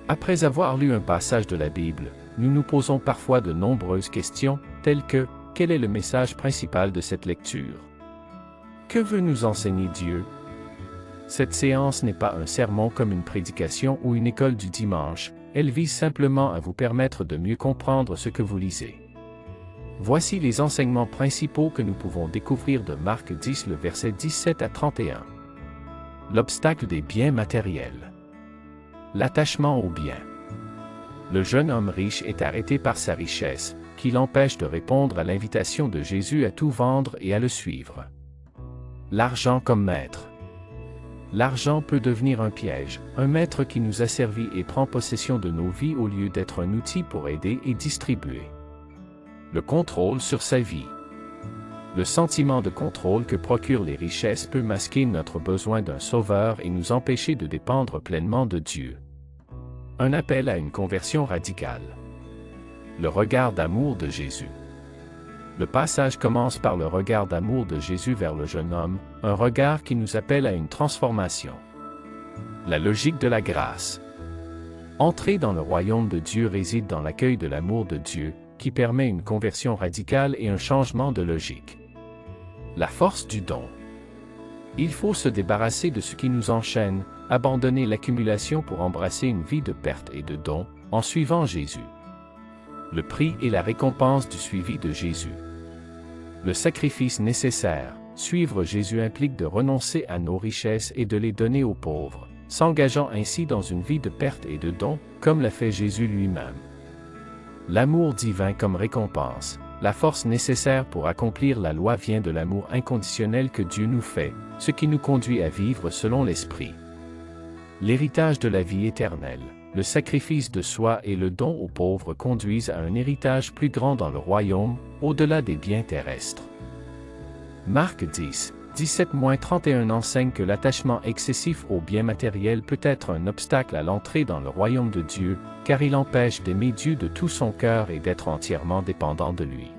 Après avoir lu un passage de la Bible, nous nous posons parfois de nombreuses questions, telles que « Quel est le message principal de cette lecture? Que veut nous enseigner Dieu ?» Cette séance n'est pas un sermon comme une prédication ou une école du dimanche, elle vise simplement à vous permettre de mieux comprendre ce que vous lisez. Voici les enseignements principaux que nous pouvons découvrir de Marc 10, le verset 17 à 31. L'obstacle des biens matériels. L'attachement aux biens. Le jeune homme riche est arrêté par sa richesse, qui l'empêche de répondre à l'invitation de Jésus à tout vendre et à le suivre. L'argent comme maître. L'argent peut devenir un piège, un maître qui nous asservit et prend possession de nos vies au lieu d'être un outil pour aider et distribuer. Le contrôle sur sa vie. Le sentiment de contrôle que procurent les richesses peut masquer notre besoin d'un sauveur et nous empêcher de dépendre pleinement de Dieu. Un appel à une conversion radicale. Le regard d'amour de Jésus. Le passage commence par le regard d'amour de Jésus vers le jeune homme, un regard qui nous appelle à une transformation. La logique de la grâce. Entrer dans le royaume de Dieu réside dans l'accueil de l'amour de Dieu, qui permet une conversion radicale et un changement de logique. La force du don. Il faut se débarrasser de ce qui nous enchaîne, abandonner l'accumulation pour embrasser une vie de perte et de don, en suivant Jésus. Le prix et la récompense du suivi de Jésus. Le sacrifice nécessaire. Suivre Jésus implique de renoncer à nos richesses et de les donner aux pauvres, s'engageant ainsi dans une vie de perte et de don, comme l'a fait Jésus lui-même. L'amour divin comme récompense. La force nécessaire pour accomplir la loi vient de l'amour inconditionnel que Dieu nous fait, ce qui nous conduit à vivre selon l'Esprit. L'héritage de la vie éternelle. Le sacrifice de soi et le don aux pauvres conduisent à un héritage plus grand dans le royaume, au-delà des biens terrestres. Marc 10, 17-31 enseigne que l'attachement excessif aux biens matériels peut être un obstacle à l'entrée dans le royaume de Dieu, car il empêche d'aimer Dieu de tout son cœur et d'être entièrement dépendant de lui.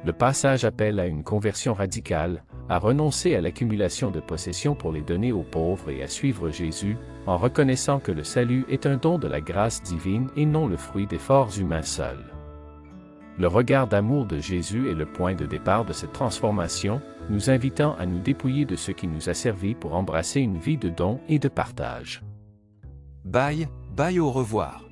Le passage appelle à une conversion radicale, à renoncer à l'accumulation de possessions pour les donner aux pauvres et à suivre Jésus, en reconnaissant que le salut est un don de la grâce divine et non le fruit d'efforts humains seuls. Le regard d'amour de Jésus est le point de départ de cette transformation, nous invitant à nous dépouiller de ce qui nous a servi pour embrasser une vie de don et de partage. Bye, bye, au revoir.